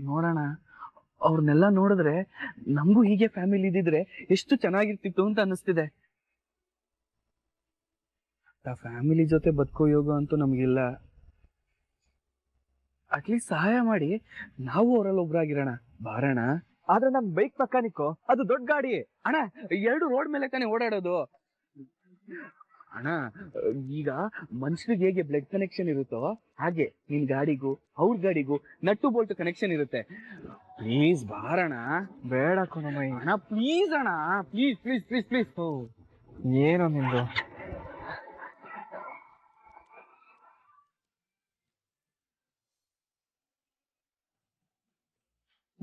ನೋಡೋಣ. ಅವ್ರನ್ನೆಲ್ಲ ನೋಡಿದ್ರೆ ನಮಗೂ ಹೀಗೆ ಫ್ಯಾಮಿಲಿ ಇದ್ದಿದ್ರೆ ಎಷ್ಟು ಚೆನ್ನಾಗಿರ್ತಿತ್ತು ಅಂತ ಅನ್ನಿಸ್ತಿದೆ. ಫ್ಯಾಮಿಲಿ ಜೊತೆ ಬದುಕೋ ಯೋಗ ಅಂತೂ ನಮ್ಗಿಲ್ಲ. ಅಟ್ಲೀಸ್ಟ್ ಸಹಾಯ ಮಾಡಿ ನಾವು ಅವರಲ್ಲಿ ಒಬ್ರಾಗಿರೋಣ. ಬಾರಣ. ಆದ್ರೆ ನನ್ ಬೈಕ್ ಮೆಕ್ಯಾನಿಕ್, ಅದು ದೊಡ್ಡ ಗಾಡಿ ಅಣ್ಣ. 2 ರೋಡ್ ಮೇಲೆ ತಾನೇ ಓಡಾಡೋದು ಅಣ್ಣ. ಈಗ ಮನುಷ್ಯರಿಗೆ ಹೇಗೆ ಬ್ಲಡ್ ಕನೆಕ್ಷನ್ ಇರುತ್ತೋ ಹಾಗೆ ನಿನ್ ಗಾಡಿಗೂ ಅವ್ರ ಗಾಡಿಗೂ ನಟ್ಟು ಬೋಲ್ಟ್ ಕನೆಕ್ಷನ್ ಇರುತ್ತೆ. ಪ್ಲೀಸ್ ಬಾರಣ. ಬೇಡ ಕಣಮೈ ಅಣ್ಣ ಪ್ಲೀಸ್ ಅಣ್ಣ, ಪ್ಲೀಸ್ ಪ್ಲೀಸ್ ಪ್ಲೀಸ್ ಪ್ಲೀಸ್. ಏನೋ ನಿಂದು.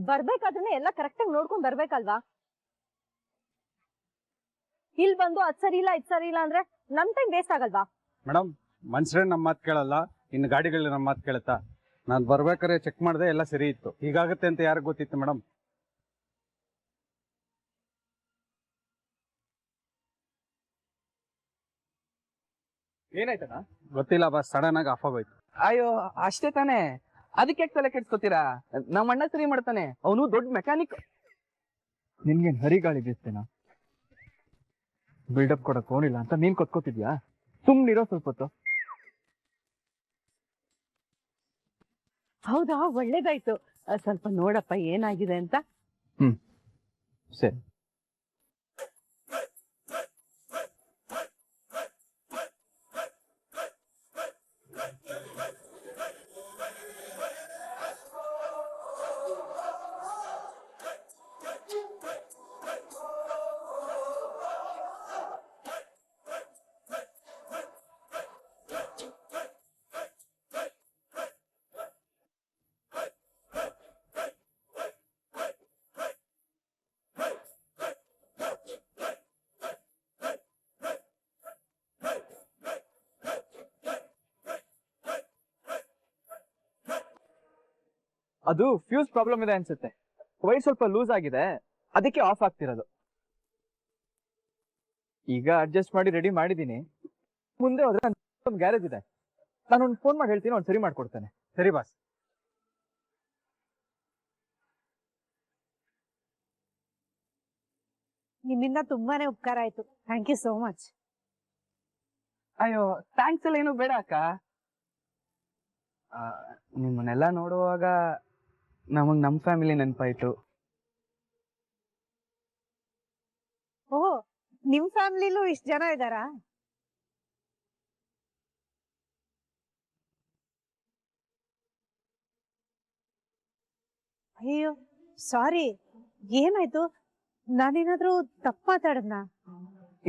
ಬರ್ಬೇಕಾದ್ರೆ ಎಲ್ಲ ಕರೆಕ್ಟ್ ಆಗಿ ನೋಡ್ಕೊಂಡ್ ಬರ್ಬೇಕಲ್ವಾ? ಇಲ್ಲಿ ಬಂದು ಅದ್ ಸರಿ ಇಲ್ಲ ಇದ್ ಸರಿ ಇಲ್ಲ ಅಂದ್ರೆ ನಮ್ ಟೈಮ್ ವೇಸ್ಟ್ ಆಗಲ್ವಾ? ಮೇಡಮ್, ಮನುಷ್ಯರೇ ನಮ್ಮ ಮಾತು ಕೇಳಲ್ಲ, ಇನ್ನು ಗಾಡಿಗಳು ನಮ್ಮ ಮಾತು ಕೇಳುತ್ತಾ? ನಾನು ಬರ್ಬೇಕಾದ್ರೆ ಚೆಕ್ ಮಾಡಿದೆ, ಎಲ್ಲ ಸರಿ ಇತ್ತು. ಹೀಗಾಗುತ್ತೆ ಅಂತ ಯಾರಿಗೆ ಗೊತ್ತಿತ್ತು ಮೇಡಮ್? ಏನಾಯ್ತಣ್ಣ? ಗೊತ್ತಿಲ್ಲ ಬಸ್, ಸಡನ್ ಆಗಿ ಆಫ್ ಆಗೋಯ್ತು. ಅಯ್ಯೋ ಅಷ್ಟೇ ತಾನೇ, ಅದಕ್ಕೆ ತಲೆ ಕೆಡ್ಸ್ಕೊತೀರಾ? ನಮ್ಮ ಅಣ್ಣ ಸರಿ ಮಾಡ್ತಾನೆ, ಅವನು ದೊಡ್ಡ ಮೆಕ್ಯಾನಿಕ್. ನಿನ್ಗೇನ್ ಹರಿಗಾಳಿ ಬೀಸ್ತೇನಾ? ಬಿಲ್ಡಪ್ ಕೊಡಕ್ ಹೋಗಿಲ್ಲ ಅಂತ ನೀನ್ ಕೊತ್ಕೋತಿದ್ಯಾ? ಸುಮ್ನಿರೋ ಸ್ವಲ್ಪ ಹೊತ್ತು. ಹೌದಾ, ಒಳ್ಳೇದಾಯ್ತು. ಸ್ವಲ್ಪ ನೋಡಪ್ಪ ಏನಾಗಿದೆ ಅಂತ. ಸರಿ. ಅದು ಫ್ಯೂಸ್ ಪ್ರಾಬ್ಲಮ್ ಇದೆ ಅನ್ಸುತ್ತೆ. ವೈರ್ ಸ್ವಲ್ಪ ಲೂಸ್ ಆಗಿದೆ, ಅದಕ್ಕೆ ಆಫ್ ಆಗ್ತಿರೋದು. ಈಗ ಅಡ್ಜಸ್ಟ್ ಮಾಡಿ ರೆಡಿ ಮಾಡಿದೀನಿ. ಮುಂದೆ ಹೋದ್ರೆ ಒಂದು ಗ್ಯಾರೇಜ್ ಇದೆ, ನಾನು ಒಂದು ಫೋನ್ ಮಾಡಿ ಹೇಳ್ತೀನಿ, ಅವ್ನು ಸರಿ ಮಾಡ್ಕೊಡ್ತಾನೆ. ಸರಿ ಬಾಸ್. ನಿಮ್ಮಿಂದ ತುಂಬಾನೇ ಉಪಕಾರ ಆಯ್ತು. Thank you so much. ಅಯ್ಯೋ ಥ್ಯಾಂಕ್ಸ್ ಎಲ್ಲ ಏನು ಬೇಡ ಅಕ್ಕ. ನಿಮ್ಮನ್ನೆಲ್ಲ ನೋಡುವಾಗ ನಮಗ್ ನಮ್ ಫ್ಯಾಮಿಲಿ ನೆನಪಾಯ್ತು. ಓಹೋ, ನಿಮ್ ಫ್ಯಾಮಿಲಿಲೂ ಇಷ್ಟು ಜನ ಇದ್ದಾರಾ? ಅಯ್ಯೋ ಸಾರಿ, ಏನಾಯ್ತು? ನಾನೇನಾದ್ರೂ ತಪ್ಪು ಮಾತಾಡದ್ನಾ?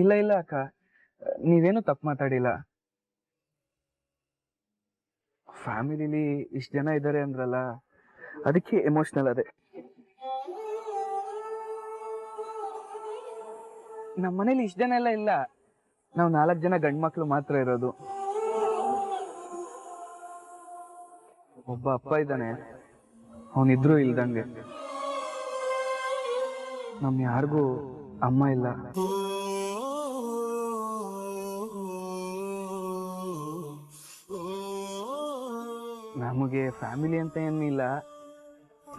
ಇಲ್ಲ ಇಲ್ಲ ಅಕ್ಕ, ನೀವೇನು ತಪ್ಪು ಮಾತಾಡಿಲ್ಲ. ಫ್ಯಾಮಿಲಿಲಿ ಇಷ್ಟು ಜನ ಇದ್ದಾರೆ ಅಂದ್ರಲ್ಲ, ಅದಕ್ಕೆ ಎಮೋಷನಲ್ ಅದೇ. ನಮ್ಮ ಮನೇಲಿ ಇಷ್ಟು ಜನ ಎಲ್ಲ ಇಲ್ಲ, ನಾವು 4 ಜನ ಗಂಡ್ ಮಕ್ಳು ಮಾತ್ರ ಇರೋದು. ಒಬ್ಬ ಅಪ್ಪ ಇದ್ದಾನೆ, ಅವನಿದ್ರು ಇಲ್ದಂಗೆ. ನಮ್ ಯಾರಿಗೂ ಅಮ್ಮ ಇಲ್ಲ. ನಮಗೆ ಫ್ಯಾಮಿಲಿ ಅಂತ ಏನಿಲ್ಲ,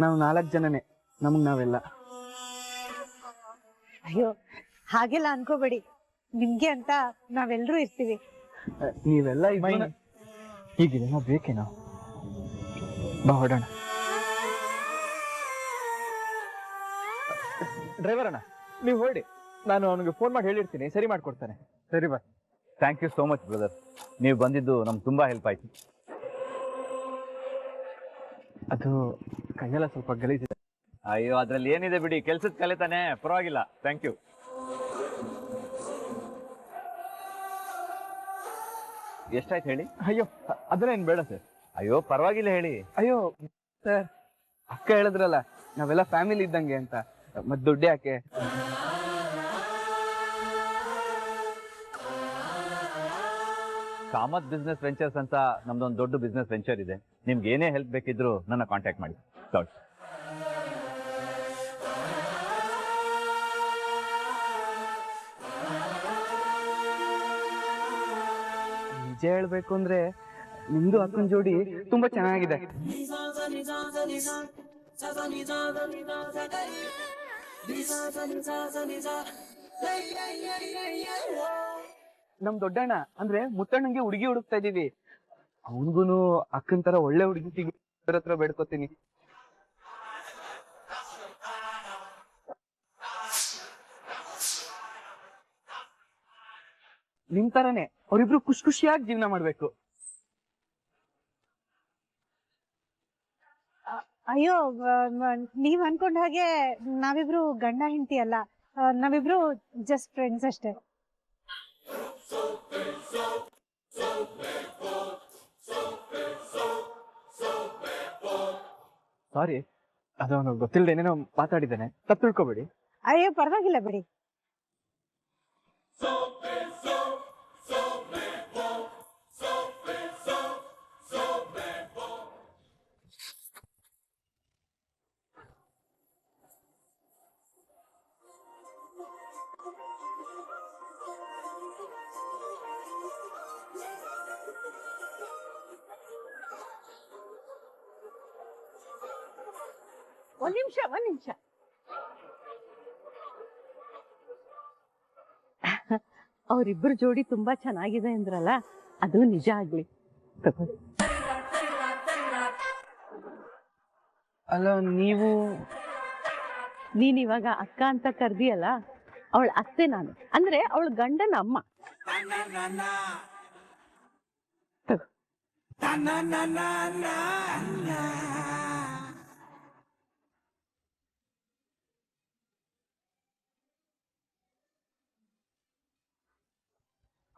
ನಾವು 4 ಜನನೇ, ನಮಗ್ ನಾವೆಲ್ಲ. ಅಯ್ಯೋ ಹಾಗೆಲ್ಲ ಅನ್ಕೋಬೇಡಿ, ನಿಮ್ಗೆ ಅಂತ ನಾವೆಲ್ಲರೂ ಇರ್ತೀವಿ. ನೀವೆಲ್ಲ ಹೀಗಿದೇನೋ ಬೇಕೇನೋ? ಬಾ ಹೊಡೋಣ. ಡ್ರೈವರ್ ಅಣ್ಣ, ನೀವು ಹೊರಡಿ, ನಾನು ಅವನಿಗೆ ಫೋನ್ ಮಾಡಿ ಹೇಳಿರ್ತೀನಿ, ಸರಿ ಮಾಡ್ಕೊಡ್ತಾನೆ. ಸರಿ boss. Thank you so much brother, ನೀವು ಬಂದಿದ್ದು ನಮ್ಗೆ ತುಂಬಾ ಹೆಲ್ಪ್ ಆಯ್ತು. ಅದು ಕೈಯೆಲ್ಲ ಸ್ವಲ್ಪ ಗಲೀಜಿದೆ. ಅಯ್ಯೋ ಅದ್ರಲ್ಲಿ ಏನಿದೆ ಬಿಡಿ, ಕೆಲ್ಸದ ಕಲೆ ತಾನೆ, ಪರವಾಗಿಲ್ಲ. Thank you. ಎಷ್ಟಾಯ್ತು ಹೇಳಿ? ಅಯ್ಯೋ ಅದನ್ನೇನು ಬೇಡ ಸರ್. ಅಯ್ಯೋ ಪರವಾಗಿಲ್ಲ ಹೇಳಿ. ಅಯ್ಯೋ ಸರ್, ಅಕ್ಕ ಹೇಳಿದ್ರಲ್ಲ ನಾವೆಲ್ಲ ಫ್ಯಾಮಿಲಿ ಇದ್ದಂಗೆ ಅಂತ, ಮತ್ ದುಡ್ಡು ಯಾಕೆ? ಕಾಮತ್ ಬಿಸ್ನೆಸ್ ವೆಂಚರ್ಸ್ ಅಂತ ನಮ್ದೊಂದು ದೊಡ್ಡ ಬಿಸ್ನೆಸ್ ವೆಂಚರ್ ಇದೆ. ನಿಮ್ಗೆ ಏನೇ ಹೆಲ್ಪ್ ಬೇಕಿದ್ರು ನನ್ನ ಕಾಂಟ್ಯಾಕ್ಟ್ ಮಾಡಿ. ನಿಜ ಹೇಳ್ಬೇಕು ಅಂದ್ರೆ ನಿಮ್ದು ಅಕ್ಕನ ಜೋಡಿ ತುಂಬಾ ಚೆನ್ನಾಗಿದೆ. ನಮ್ ದೊಡ್ಡಣ್ಣ ಅಂದ್ರೆ ಮುತ್ತಣ್ಣಂಗೆ ಹುಡುಗಿ ಹುಡುಕ್ತಾ ಇದೀವಿ. ಅವನ್ಗುನು ಅಕ್ಕನ್ ತರ ಒಳ್ಳೆ ಹುಡುಗಿ ಸಿಗ ಹತ್ರ ಬೇಡ್ಕೋತೀನಿ. ನಿಮ್ ತರನೇ ಅವ್ರಿಬ್ರು ಖುಷಿ ಖುಷಿಯಾಗಿ ಜೀವನ ಮಾಡ್ಬೇಕು. ಅಯ್ಯೋ ನೀವ್ ಅನ್ಕೊಂಡ ಹಾಗೆ ನಾವಿಬ್ರು ಗಂಡ ಹೆಂಡತಿ ಅಲ್ಲ, ನಾವಿಬ್ರು ಜಸ್ಟ್ ಫ್ರೆಂಡ್ಸ್ ಅಷ್ಟೇ. ಸಾರಿ, ಅದು ಅವನು ಗೊತ್ತಿಲ್ಲದೆ ಏನೇನೋ ಮಾತಾಡಿದ್ದೇನೆ, ತಪ್ಪು ತಿಳ್ಕೊಬೇಡಿ. ಅಯ್ಯೋ ಪರವಾಗಿಲ್ಲ ಬಿಡಿ. ಒಂದ್ ನಿಮಿಷ ಅವ್ರಿಬ್ರು ಜೋಡಿ ತುಂಬಾ ಚೆನ್ನಾಗಿದೆ ಅಂದ್ರಲ್ಲ, ಅದು ನಿಜ ಆಗ್ಲಿ. ಅಲ್ಲ ನೀನ್ ಇವಾಗ ಅಕ್ಕ ಅಂತ ಕರ್ದಿಯಲ್ಲ, ಅವಳ ಅತ್ತೆ ನಾನು, ಅಂದ್ರೆ ಅವಳ ಗಂಡನ ಅಮ್ಮ.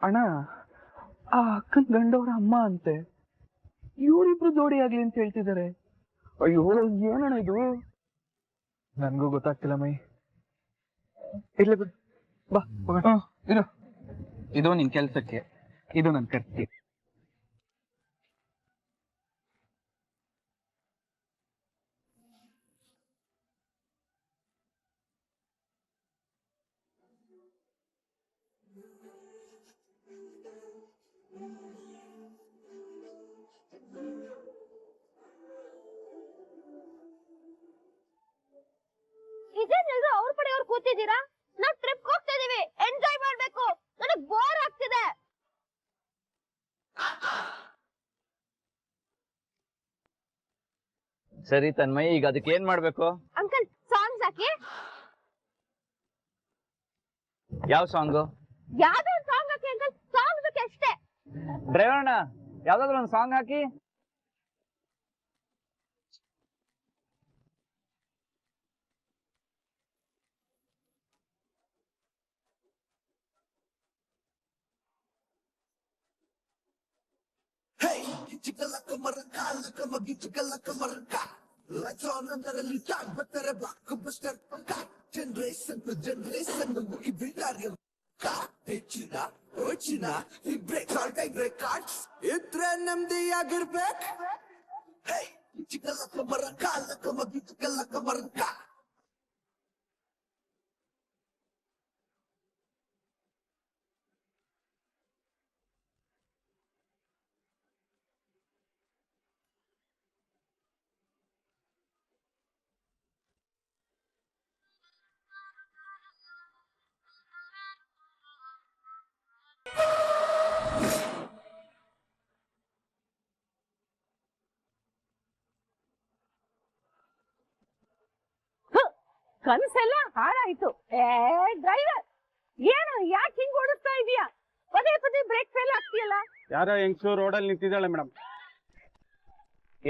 ಅಣ್ಣ, ಆ ಅಕ್ಕನ್ ಗಂಡವ್ರ ಅಮ್ಮ ಅಂತೆ, ಇವರಿಬ್ರು ಜೋಡಿ ಆಗ್ಲಿ ಅಂತ ಹೇಳ್ತಿದ್ದಾರೆ. ಅಯ್ಯೋ ಏನಣ್ಣ ಇದು? ನನ್ಗೂ ಗೊತ್ತಾಗ್ತಿಲ್ಲ ಮೈ. ಇರ್ಲಿ ಬಿಡು, ಬಾ ಹೋಗೋಣ. ಇರು, ಇದು ನಿನ್ ಕೆಲ್ಸಕ್ಕೆ, ಇದು ನನ್ ಖರ್ಚಿಗೆ. ಇದೇನೆಲ್ರು ಅವ್ರ ಕಡೆಯವ್ರು ಕೂತಿದ್ದೀರಾ? ನಾವ್ ಟ್ರಿಪ್ ಹೋಗ್ತಾ ಇದೀವಿ, ಎಂಜಾಯ್ ಮಾಡ್ಬೇಕು. ನನಗ್ ಬೋರ್ ಆಗ್ತಿದೆ. ಸರಿ ತನ್ಮಯ್, ಈಗ ಅದಕ್ಕೆ ಏನ್ ಮಾಡ್ಬೇಕು? ಅಂಕಲ್ ಸಾಂಗ್ಸ್ ಹಾಕಿ. ಯಾವ ಸಾಂಗು? ಯಾವ್ದೋ ಒಂದು ಸಾಂಗ್ ಹಾಕಿ ಅಂಕಲ್, ಸಾಂಗ್ ಬೇಕು ಅಷ್ಟೇ. ಡ್ರೈವರ್ ಅಣ್ಣ, ಯಾವ್ದಾದ್ರು ಒಂದು song hockey. Lights on under a little but they're blockbuster. Generation to generation, we build our car. China, we break all time records. Itre namdi agirbek. Hey, chikala kamaraka, kamagi chikala kamaraka. ಕನಸೆಲ್ಲ ಹಾಳಾಯ್ತು. Driver, ಏನು ಯಾಕೆ ಹಿಂಗ್ ಓಡಿಸ್ತಾ ಇದೀಯಾ? ಪದೇ ಪದೇ break fail ಆಗ್ತೀಯಲ್ಲ. ಯಾರೋ ಹೆಂಗ್ಸು ರೋಡಲ್ಲಿ ನಿಂತಿದ್ದಾಳೆ ಮೇಡಮ್.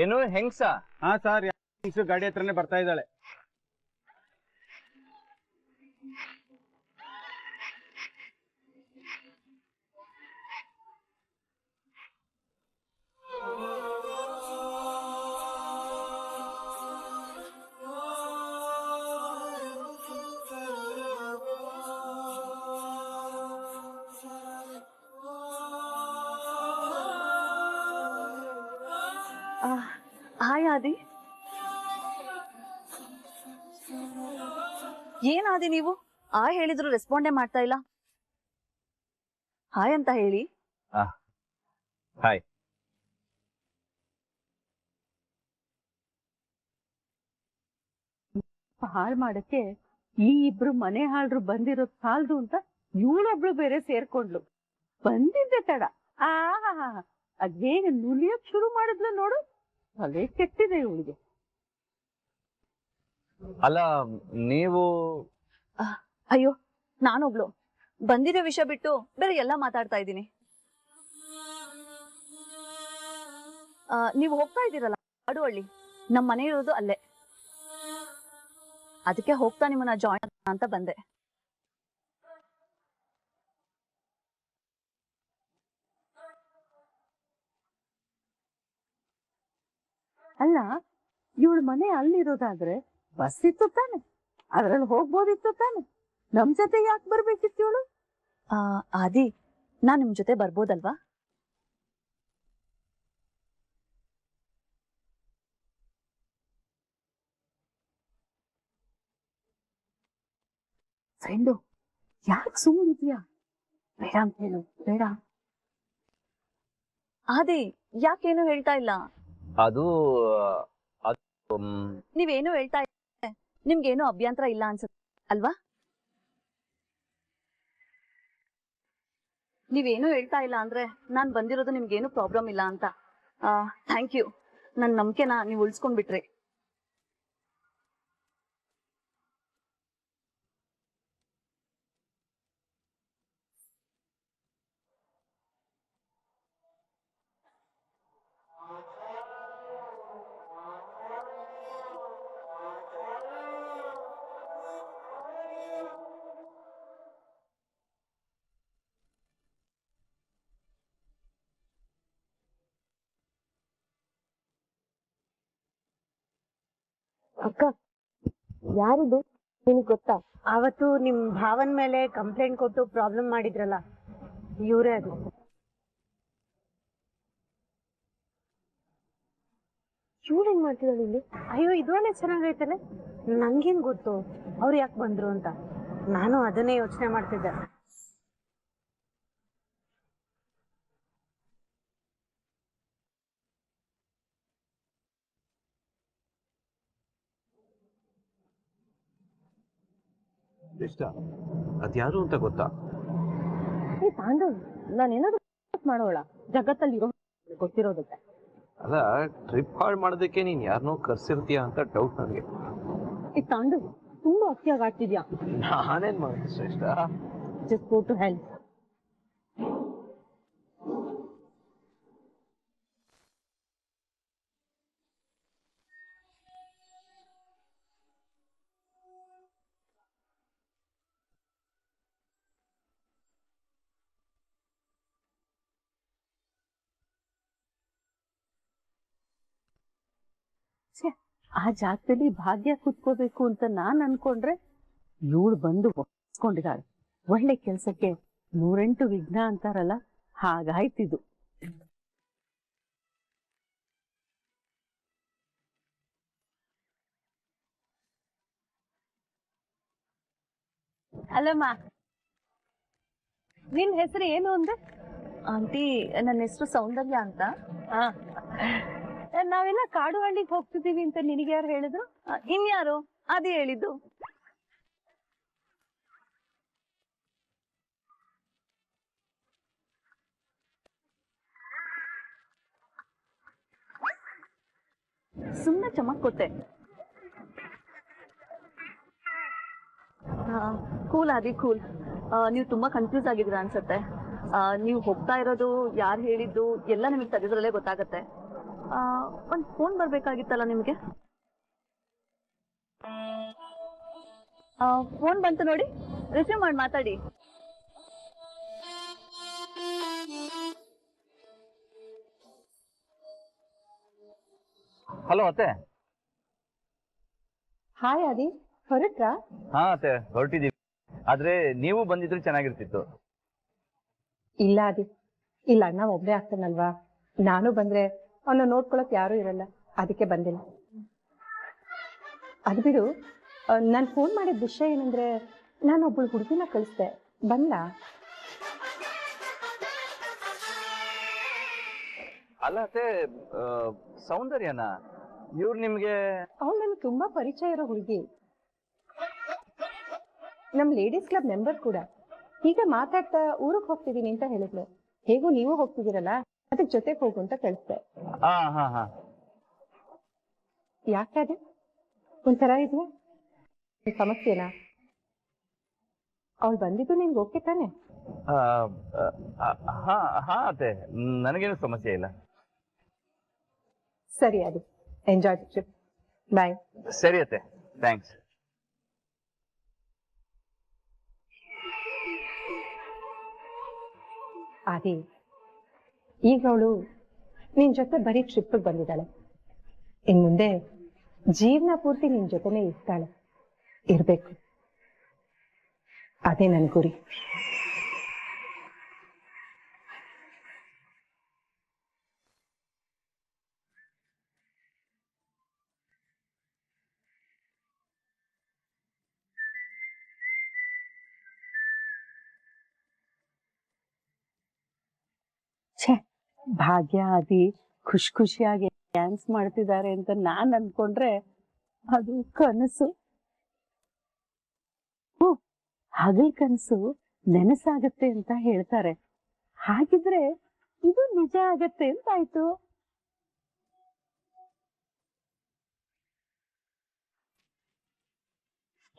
ಏನು ಹೆಂಗ್ಸ? ಹಾ ಸರ್, ಹೆಂಗ್ಸು ಗಾಡಿ ಹತ್ರನೇ ಬರ್ತಾ ಇದ್ದಾಳೆ. ಹಾಯ್ ಆದಿ. ಏನಾದಿ ನೀವು? ಹೇಳಿದ್ರು ರೆಸ್ಪಾಂಡೇ ಮಾಡ್ತಾ ಇಲ್ಲ. ಹಾಯ್ ಅಂತ ಹೇಳಿ. ಹಾಯ್. ಹಾಳು ಮಾಡಕ್ಕೆ ಈ ಇಬ್ರು ಮನೆ ಹಾಳ್ರು ಬಂದಿರೋದ್ ಸಾಲ್ದು ಅಂತ ಇವಳೊಬ್ಳು ಬೇರೆ ಸೇರ್ಕೊಂಡ್ಲು. ಬಂದಿದ್ದೆ ತಡ ಅದೇಗ ನುಲಿಯಕ್ ಶುರು ಮಾಡಿದ್ಲು ನೋಡು, ತಲೆ ಕೆಟ್ಟಿದೆ ಇವಳಿಗೆ. ಅಲ್ಲ ನೀವು ಅಯ್ಯೋ, ನಾನೊಬ್ಳು ಬಂದಿರೋ ವಿಷಯ ಬಿಟ್ಟು ಬೇರೆ ಎಲ್ಲ ಮಾತಾಡ್ತಾ ಇದ್ದೀನಿ. ನೀವು ಹೋಗ್ತಾ ಇದ್ದೀರಲ್ಲ ಆಡುವಳ್ಳಿ, ನಮ್ ಮನೆ ಇರೋದು ಅಲ್ಲೇ. ಅದಕ್ಕೆ ಹೋಗ್ತಾ ನಿಮ್ಮನ್ನ ಜಾಯಿನ್ ಅಂತ ಬಂದೆ. ಅಲ್ಲ, ಇವಳ ಮನೆ ಅಲ್ಲಿರೋದಾದ್ರೆ ಬಸ್ ಇತ್ತು ತಾನೆ, ಅದ್ರಲ್ಲಿ ಹೋಗ್ಬೋದಿತ್ತು ತಾನೆ. ನಮ್ ಜೊತೆ ಯಾಕೆ ಬರ್ಬೇಕಿತ್ತು ಇವಳು? ಆದಿ, ನಾನ್ ನಿಮ್ ಜೊತೆ ಬರ್ಬೋದಲ್ವಾ? ಫ್ರೆಂಡು, ಯಾಕೆ ಸುಮ್ಮನಿದ್ಯಾ? ಬೇಡ ಅಂತ ಹೇಳು, ಬೇಡ. ಆದಿ, ಯಾಕೇನು ಹೇಳ್ತಾ ಇಲ್ಲ? ಅದು ನೀವೇನು ಹೇಳ್ತಾ ಇಲ್ಲ, ನಿಮ್ಗೇನು ಅಭ್ಯಂತರ ಇಲ್ಲ ಅನ್ಸುತ್ತೆ ಅಲ್ವಾ? ನೀವೇನು ಹೇಳ್ತಾ ಇಲ್ಲ ಅಂದ್ರೆ ನಾನ್ ಬಂದಿರೋದು ನಿಮ್ಗೇನು ಪ್ರಾಬ್ಲಮ್ ಇಲ್ಲ ಅಂತ. ಥ್ಯಾಂಕ್ ಯು, ನನ್ ನಂಬಿಕೆನ ನೀವು ಉಳಿಸ್ಕೊಂಡ್ಬಿಟ್ರಿ. ಅಕ್ಕ, ಯಾರಿದು ನಿನಗ್ ಗೊತ್ತಾ? ಅವತ್ತು ನಿಮ್ ಭಾವನ್ ಮೇಲೆ ಕಂಪ್ಲೇಂಟ್ ಕೊಟ್ಟು ಪ್ರಾಬ್ಲಮ್ ಮಾಡಿದ್ರಲ್ಲ, ಇವರೇ ಅದು. ಇವಳು ಹೆಂಗ್ ಮಾಡ್ತಿದ್ದಾಳೆ ಇಲ್ಲಿ? ಅಯ್ಯೋ, ಇದೊಳ್ಳೆ ಚೆನ್ನಾಗೈತಲ್ಲ. ನಂಗೇನ್ ಗೊತ್ತು ಅವ್ರು ಯಾಕೆ ಬಂದ್ರು ಅಂತ. ನಾನು ಅದನ್ನೇ ಯೋಚನೆ ಮಾಡ್ತಿದ್ದೆ. ಇಷ್ಟ ಅದ್ಯಾರು ಅಂತ ಗೊತ್ತಾ? ಏ ತಾಂಡವ್, ನಾನೇನಾದ್ರು ಮಾಡೋಳ ಜಗತ್ತಲ್ಲಿ ಇರೋ ಗೊತ್ತಿರೋದಕ್ಕೆ. ಅಲ್ಲ, ಟ್ರಿಪ್ ಹಾಳು ಮಾಡೋದಕ್ಕೆ ನೀನ್ ಯಾರನ್ನೋ ಕರ್ಸಿರ್ತೀಯ ಅಂತ ಡೌಟ್ ನನಗೆ. ಈ ತಾಂಡವ್ ತುಂಬಾ ಅತಿಯಾಗಿ ಆಡ್ತಿದ್ಯಾ. ನಾನೇನ್ ಮಾಡಿದೆ Shreshta? Just go to help. ಆ ಜಾಗದಲ್ಲಿ ಭಾಗ್ಯ ಕುತ್ಕೋಬೇಕು ಅಂತ ನಾನ್ ಅನ್ಕೊಂಡ್ರೆ ಇವಳು ಬಂದು ಒಪ್ಸ್ಕೊಂಡಿದ್ದಾಳೆ. ಒಳ್ಳೆ ಕೆಲ್ಸಕ್ಕೆ 108 ವಿಘ್ನ ಅಂತಾರಲ್ಲ, ಹಾಗಾಯ್ತಿದು. ಅಲ್ಲಮ್ಮ, ನಿನ್ ಹೆಸರು ಏನು ಅಂದೆ? ಆಂಟಿ, ನನ್ನ ಹೆಸರು ಸೌಂದರ್ಯ ಅಂತ. ನಾವೆಲ್ಲ ಕಾಡು ಹಳ್ಳಿಗೆ ಹೋಗ್ತಿದೀವಿ ಅಂತ ನಿನಗೆ ಯಾರು ಹೇಳಿದ್ರು? ಇನ್ಯಾರು? ಅದೇ ಹೇಳಿದ್ದು. ಸುಮ್ಮನೆ ಚಮಕ್ಕೊತ್ತೆ. ಕೂಲ್ ಆದಿ, ಕೂಲ್. ನೀವು ತುಂಬಾ ಕನ್ಫ್ಯೂಸ್ ಆಗಿದ್ದೀರಾ ಅನ್ಸತ್ತೆ. ನೀವು ಹೋಗ್ತಾ ಇರೋದು, ಯಾರು ಹೇಳಿದ್ದು ಎಲ್ಲ ನಿಮಗೆ ತೆಗೆದ್ರಲ್ಲೇ ಗೊತ್ತಾಗತ್ತೆ. ಒಂದ್ ಫೋನ್ ಬರ್ಬೇಕಾಗಿತ್ತಲ್ಲ ನಿಮ್ಗೆ? ಫೋನ್ ಬಂತು ನೋಡಿ, ರಿಸೀವ್ ಮಾಡಿ ಮಾತಾಡಿ. ಹಲೋ ಅತ್ತೆ. ಹಾಯ್ ಆದಿ, ಹೊರಟ್ರಾ? ಹಾ ಅತ್ತೆ, ಹೊರಟಿದೀವಿ. ಆದ್ರೆ ನೀವು ಬಂದಿದ್ರೆ ಚೆನ್ನಾಗಿರ್ತಿತ್ತು. ಇಲ್ಲ ಆದಿ, ಇಲ್ಲ, ಅಣ್ಣ ಒಬ್ಬರೇ ಆಗ್ತಾನಲ್ವಾ. ನಾನು ಬಂದ್ರೆ ಅವನ್ನ ನೋಡ್ಕೊಳಕ್ ಯಾರು ಇರಲ್ಲ, ಅದಕ್ಕೆ ಬಂದಿಲ್ಲ. ಅದು ಬಿಡು, ನಾನು ಫೋನ್ ಮಾಡಿದ ವಿಷಯ ಏನಂದ್ರೆ, ನಾನು ಒಬ್ಬಳು ಹುಡುಗಿನ ಕಳಿಸ್ದೆ, ಬಂದ. ಅಲ್ಲ ಅತ್ತೆ, ಸೌಂದರ್ಯನ? ಇವ್ರು ನಿಮ್ಗೆ? ಅವಳು ನನ್ಗೆ ತುಂಬಾ ಪರಿಚಯ ಇರೋ ಹುಡುಗಿ. ನಮ್ ಲೇಡೀಸ್ ಕ್ಲಬ್ ಮೆಂಬರ್ ಕೂಡ. ಹೀಗೆ ಮಾತಾಡ್ತಾ ಊರಿಗೆ ಹೋಗ್ತಿದೀನಿ ಅಂತ ಹೇಳಿದ್ಲು. ಹೇಗೂ ನೀವು ಹೋಗ್ತಿದ್ದೀರಲ್ಲ, ಅದಕ್ಕೆ ಜೊತೆಗೆ ಹೋಗು ಅಂತ ಕಳಿಸ್ದೆ. ಹಾ ಹಾ ಹಾ ಯಾಕಾದ್ರೆ ಒಂಥರ ಇದೆಯಾ? ಸಮಸ್ಯೆನಾ? ಅವಳು ಬಂದಿದ್ದು ನಿನ್ಗೆ ಓಕೆ ತಾನೆ? ಹಾ ಹಾ ಅತ್ತೆ, ನನಗೇನು ಸಮಸ್ಯೆ ಇಲ್ಲ. ಸರಿ, ಅದು ಎಂಜಾಯ್ ದ ಟ್ರಿಪ್. ಬಾಯ್. ಸರಿ ಅತ್ತೆ, ಥ್ಯಾಂಕ್ಸ್. ಅದೇ ಈಗ ಅವಳು ನಿನ್ ಜೊತೆ ಬರೀ ಟ್ರಿಪ್ ಬಂದಿದ್ದಾಳೆ. ಇನ್ ಮುಂದೆ ಜೀವನ ಪೂರ್ತಿ ನಿನ್ ಜೊತೆನೆ ಇರ್ತಾಳೆ, ಇರ್ಬೇಕು. ಅದೇ ನನ್ ಗುರಿ. ಛೇ, ಭಾಗ್ಯ ಆದಿ ಖುಷಿಯಾಗಿ ಡ್ಯಾನ್ಸ್ ಮಾಡ್ತಿದ್ದಾರೆ ಅಂತ ನಾನ್ ಅನ್ಕೊಂಡ್ರೆ ಅದು ಕನಸು. ಹಗಲ್ ಕನಸು ನೆನಸಾಗತ್ತೆ ಅಂತ ಹೇಳ್ತಾರೆ. ಹಾಗಿದ್ರೆ ಇದು ನಿಜ ಆಗತ್ತೆ ಅಂತ ಆಯ್ತು.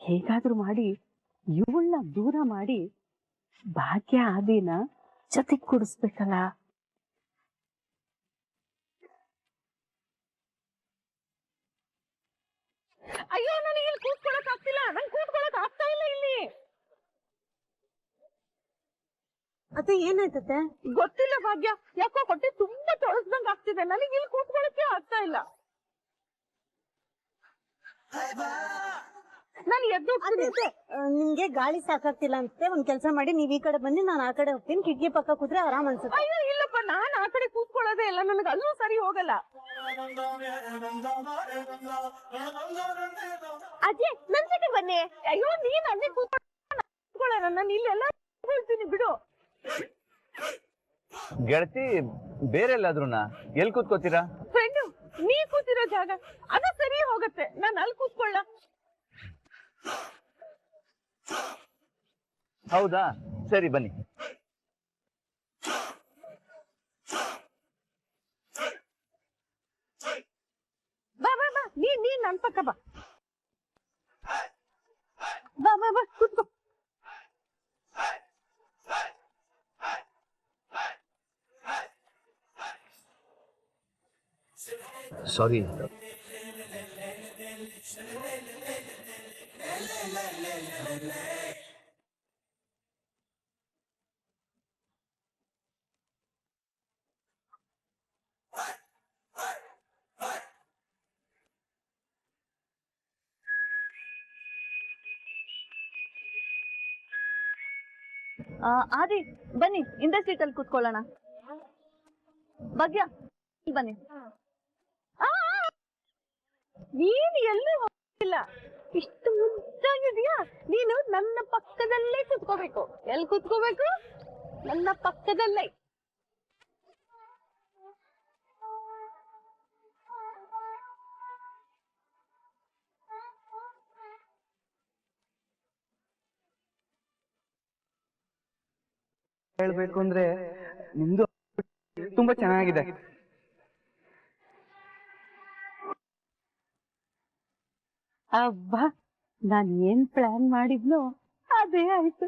ಹೇಗಾದ್ರೂ ಮಾಡಿ ಇವಳನ್ನ ದೂರ ಮಾಡಿ ಭಾಗ್ಯ ಆದಿನ ಜೊತೆಗ್ ಕೂಡಿಸ್ಬೇಕಲ್ಲ. ಅಯ್ಯೋ, ನನಗೆ ಇಲ್ಲಿ ಕೂತ್ಕೊಳಕ್ ಆಗ್ತಿಲ್ಲ. ನಂಗೆ ಕೂತ್ಕೊಳಕ್ ಆಗ್ತಾ ಇಲ್ಲ ಇಲ್ಲಿ. ಅದೇ ಏನಾಯ್ತತೆ? ಗೊತ್ತಿಲ್ಲ ಭಾಗ್ಯ, ಯಾಕೋ ಹೊಟ್ಟೆ ತುಂಬಾ ತೊಳಸ್ದಂಗ್ ಆಗ್ತಿದೆ. ನನಗೆ ಇಲ್ಲಿ ಕೂತ್ಕೊಳಕ್ಕೆ ಆಗ್ತಾ ಇಲ್ಲ. ನಾನು ಎದ್ದು ನಿಮ್ಗೆ ಗಾಳಿ ಸಾಕಾಗ್ತಿಲ್ಲ ಅನ್ಸುತ್ತೆ. ಒಂದ್ ಕೆಲ್ಸ ಮಾಡಿ, ನೀವ್ ಈ ಕಡೆ ಬನ್ನಿ, ನಾನು ಆ ಕಡೆ ಹೋಗ್ತೀನಿ. ಕಿಟಕಿ ಪಕ್ಕ ಕೂತ್ರೆ ಆರಾಮ್ ಅನ್ಸುತ್ತೆ. ಅಯ್ಯೋ ಇಲ್ಲಪ್ಪ, ನಾನ್ ಆ ಕಡೆ ಕೂತ್ಕೊಳ್ಳೋದೇ ಇಲ್ಲ. ನನಗೆ ಅಲ್ಲೂ ಸರಿ ಹೋಗಲ್ಲ. ಅಜ್ಜಿ, ನನ್ ಜೊತೆ ಬನ್ನಿ. ಅಯ್ಯೋ, ನೀನ್ ಅಲ್ಲೇ ಕೂತ್ಕೊಳ್ಳೋಣ, ನಾನು ಇಲ್ಲೆಲ್ಲ ಕೂತ್ಕೊಳ್ತೀನಿ ಬಿಡು. ಗೆಳತಿ, ಬೇರೆ ಎಲ್ಲಾದ್ರೂನಾ? ಎಲ್ಲಿ ಕೂತ್ಕೋತೀರಾ? ಫ್ರೆಂಡು, ನೀ ಕೂತಿರೋ ಜಾಗ ಅದು ಸರಿ ಹೋಗತ್ತೆ. ನಾನು ಅಲ್ಲಿ ಕೂತ್ಕೊಳ್ಳ. ಹೌದಾ, ಸರಿ ಬನ್ನಿ. ಬಾ ಬಾ ಬಾ, ನೀನ್ ನನ್ ಪಕ್ಕ ಬಾ. ಬಾ ಬಾ ಬಾ, ಕೂತ್ಕೋ. ಸಾರಿ. ಆದಿ, ಬನ್ನಿ, ಇಂದ ಸೀಟಲ್ಲಿ ಕೂತ್ಕೊಳ್ಳೋಣ. ಭಾಗ್ಯ, ಇಲ್ಲಿ ಬನ್ನಿ. ನೀನ್ ಎಲ್ಲೂ ಹೋಗಿಲ್ಲ. ಇಷ್ಟು ಮುದ್ದಾಗಿದೆಯಾ ನೀನು. ನನ್ನ ಪಕ್ಕದಲ್ಲೇ ಕೂತ್ಕೋಬೇಕು. ಎಲ್ಲಿ ಕೂತ್ಕೋಬೇಕು? ನನ್ನ ಪಕ್ಕದಲ್ಲೇ. ಹೇಳ್ಬೇಕು ಅಂದ್ರೆ ನಿಮ್ದು ತುಂಬಾ ಚೆನ್ನಾಗಿದೆ. ಅಬ್ಬಾ, ನಾನ್ ಏನ್ ಪ್ಲಾನ್ ಮಾಡಿದ್ನೋ ಅದೇ ಆಯ್ತು.